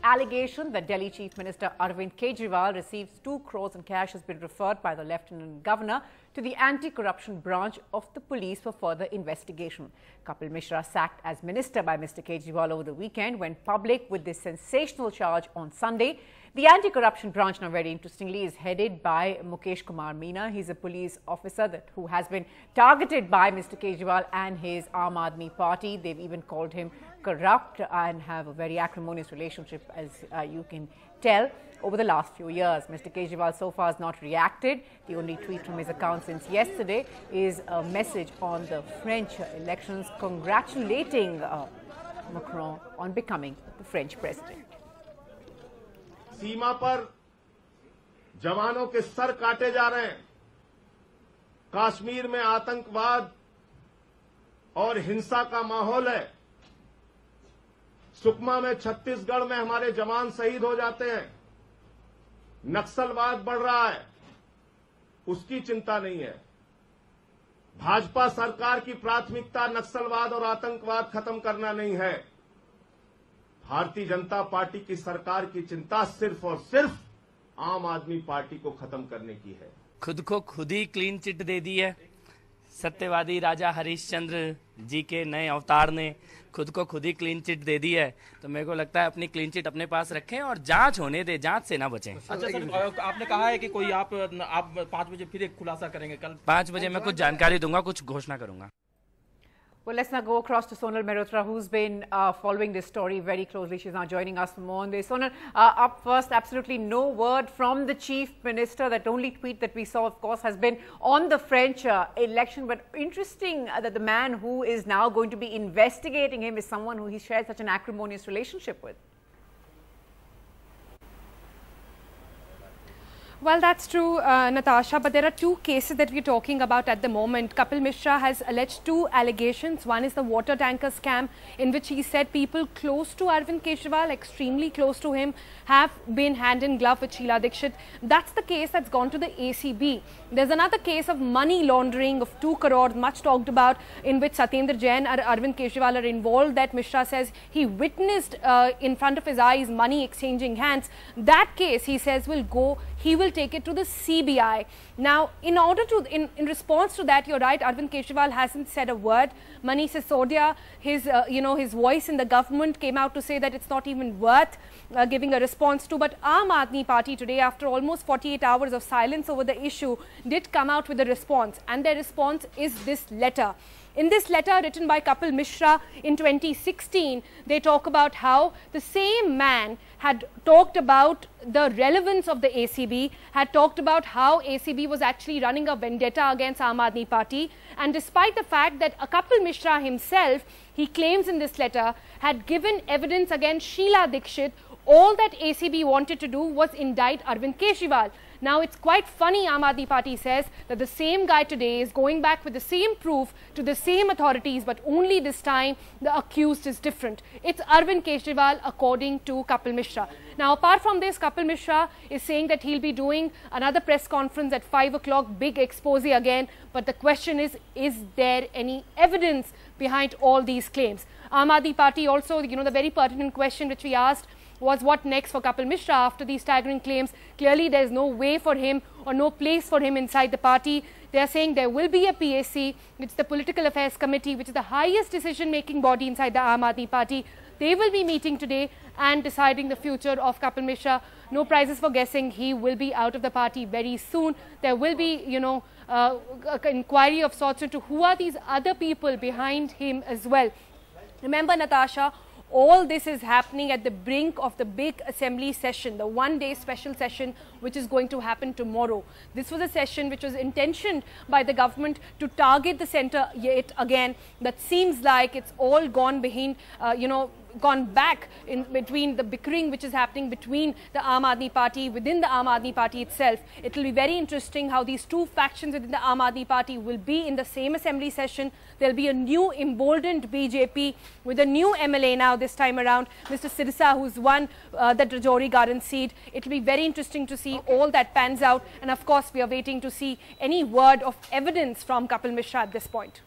allegation that Delhi Chief Minister Arvind Kejriwal receives 2 crores in cash has been referred by the Lieutenant Governor to the anti-corruption branch of the police for further investigation. Kapil Mishra, sacked as minister by Mr. Kejriwal over the weekend, went public with this sensational charge on Sunday. The anti-corruption branch, now very interestingly, is headed by Mukesh Kumar Meena. He's a police officer who has been targeted by Mr. Kejriwal and his Aam Aadmi Party. They've even called him corrupt and have a very acrimonious relationship, as you can tell, over the last few years. Mr. Kejriwal so far has not reacted. The only tweet from his account since yesterday is a message on the French elections congratulating Macron on becoming the French president. सीमा पर जवानों के sir काटे जा रहे हैं। कश्मीर में आतंकवाद और हिंसा का माहौल है। सुकमा में, छत्तीसगढ़ में हमारे जवान शहीद हो जाते हैं। नक्सलवाद बढ़ रहा है, उसकी चिंता नहीं है। भाजपा सरकार की प्राथमिकता नक्सलवाद और आतंकवाद खत्म करना नहीं है। भारतीय जनता पार्टी की सरकार की चिंता सिर्फ और सिर्फ आम आदमी पार्टी को खत्म करने की है। खुद को खुद ही क्लीन चिट दे दी है। सत्यवादी राजा हरिश्चंद्र जी के नए अवतार ने खुद को खुद ही क्लीन चिट दे दी है, तो मेरे को लगता है अपनी क्लीन चिट अपने पास रखें और जांच होने दे, जांच से ना बचें। अच्छा सर, आपने कहा है कि कोई आप 5 बजे फिर एक खुलासा करेंगे। कल 5 बजे मैं कुछ जानकारी दूंगा, कुछ घोषणा करूंगा। Well, let's now go across to Sonal Mehrotra, who's been following this story very closely. She's now joining us for more on this. Sonal, up first, absolutely no word from the Chief Minister. That only tweet that we saw, of course, has been on the French election. But interesting that the man who is now going to be investigating him is someone who he shares such an acrimonious relationship with. Well, that's true, Natasha, but there are 2 cases that we're talking about at the moment. Kapil Mishra has alleged 2 allegations. One is the water tanker scam, in which he said people close to Arvind Kejriwal, extremely close to him, have been hand in glove with Sheila Dikshit. That's the case that's gone to the ACB. There's another case of money laundering of 2 crores, much talked about, in which Satyendra Jain and Arvind Kejriwal are involved, that Mishra says he witnessed in front of his eyes money exchanging hands. That case, he says, he will take it to the CBI. Now, in order to, in response to that, you're right, Arvind Kejriwal hasn't said a word. Manish Sisodia, his voice in the government came out to say that it's not even worth giving a response to. But Aam Aadmi Party today, after almost 48 hours of silence over the issue, did come out with a response. And their response is this letter. In this letter written by Kapil Mishra in 2016, they talk about how the same man had talked about the relevance of the ACB, had talked about how ACB was actually running a vendetta against Aam Aadmi Party. And despite the fact that Kapil Mishra himself, he claims in this letter, had given evidence against Sheila Dikshit, all that ACB wanted to do was indict Arvind Kejriwal. Now, it's quite funny, Aam Aadmi Party says, that the same guy today is going back with the same proof to the same authorities, but only this time the accused is different. It's Arvind Kejriwal, according to Kapil Mishra. Now, apart from this, Kapil Mishra is saying that he'll be doing another press conference at 5 o'clock, big expose again. But the question is there any evidence behind all these claims? Aam Aadmi Party also, the very pertinent question which we asked was what next for Kapil Mishra after these staggering claims. Clearly, there is no way for him or no place for him inside the party. They are saying there will be a PAC. It's the Political Affairs Committee, which is the highest decision-making body inside the Aam Aadmi Party. They will be meeting today and deciding the future of Kapil Mishra. No prizes for guessing. He will be out of the party very soon. There will be, an inquiry of sorts into who are these other people behind him as well. Remember, Natasha, all this is happening at the brink of the big assembly session, the one-day special session which is going to happen tomorrow. This was a session which was intentioned by the government to target the centre yet again. That seems like it's all gone behind, gone back in between the bickering which is happening between the Aam Aadmi Party, within the Aam Aadmi Party itself. It will be very interesting how these 2 factions within the Aam Aadmi Party will be in the same assembly session. There will be a new emboldened BJP with a new MLA now this time around, Mr. Sirsa, who's won the Rajouri Garden seat. It will be very interesting to see all that pans out. And of course, we are waiting to see any word of evidence from Kapil Mishra at this point.